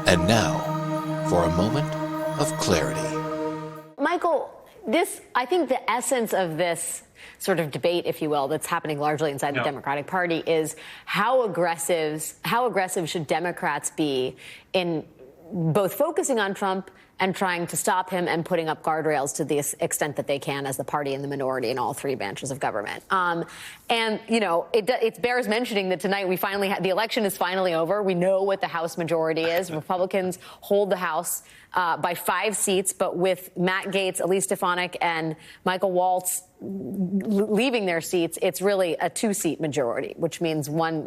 And now, for a moment of clarity. Michael, I think the essence of this sort of debate, if you will, that's happening largely inside the Democratic Party is how aggressive should Democrats be in both focusing on Trump and trying to stop him and putting up guardrails to the extent that they can as the party in the minority in all three branches of government. And, you know, it bears mentioning that tonight we finally the election is finally over. We know what the House majority is. Republicans hold the House by 5 seats, but with Matt Gaetz, Elise Stefanik, and Michael Waltz leaving their seats, it's really a 2-seat majority, which means one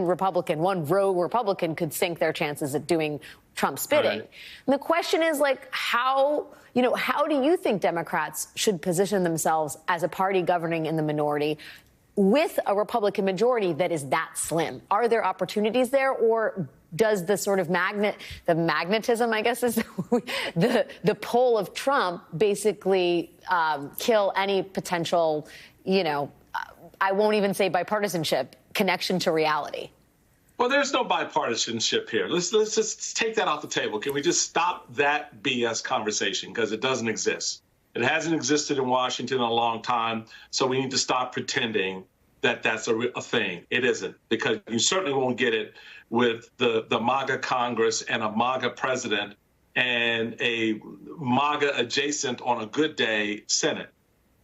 Republican, one rogue Republican could sink their chances at doing Trump's bidding. Right. And the question is, like, how do you think Democrats should position themselves as a party governing in the minority with a Republican majority that is that slim? Are there opportunities there, or does the sort of magnetism, I guess, is the pull of Trump basically kill any potential, I won't even say bipartisanship, connection to reality? Well, there's no bipartisanship here. Let's just take that off the table. Can we just stop that BS conversation? Because it doesn't exist. It hasn't existed in Washington in a long time. So we need to stop pretending that that's a thing. It isn't, because you certainly won't get it with the MAGA Congress and a MAGA president and a MAGA adjacent on a good day Senate.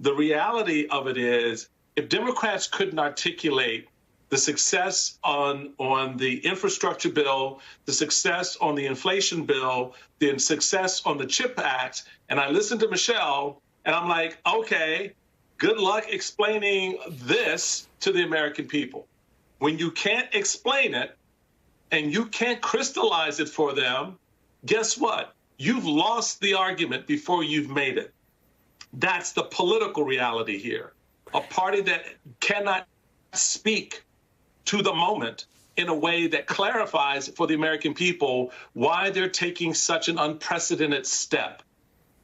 The reality of it is, if Democrats couldn't articulate the success on the infrastructure bill, the success on the inflation bill, the success on the CHIP Act, and I listened to Michelle, and I'm like, okay, good luck explaining this to the American people. When you can't explain it and you can't crystallize it for them, guess what? You've lost the argument before you've made it. That's the political reality here. A party that cannot speak to the moment in a way that clarifies for the American people why they're taking such an unprecedented step.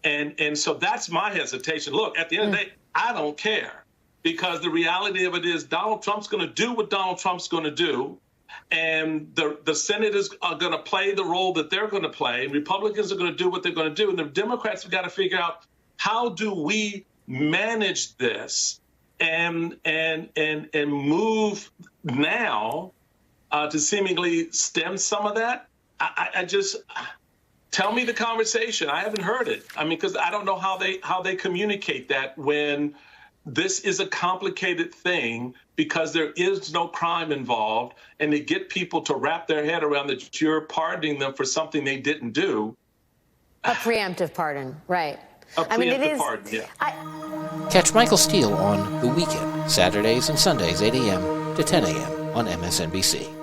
And so that's my hesitation. Look, at the end of the day, I don't care, because the reality of it is Donald Trump's going to do what Donald Trump's going to do. And the senators are going to play the role that they're going to play. And Republicans are going to do what they're going to do. And the Democrats have got to figure out, how do we manage this and move now to seemingly stem some of that? I just, tell me the conversation. I haven't heard it. I mean, because I don't know how they communicate that when this is a complicated thing, because there is no crime involved, and to get people to wrap their head around that you're pardoning them for something they didn't do. A preemptive pardon, right? Preemptive pardon, yeah. Catch Michael Steele on The Weekend, Saturdays and Sundays, 8 a.m. to 10 a.m. on MSNBC.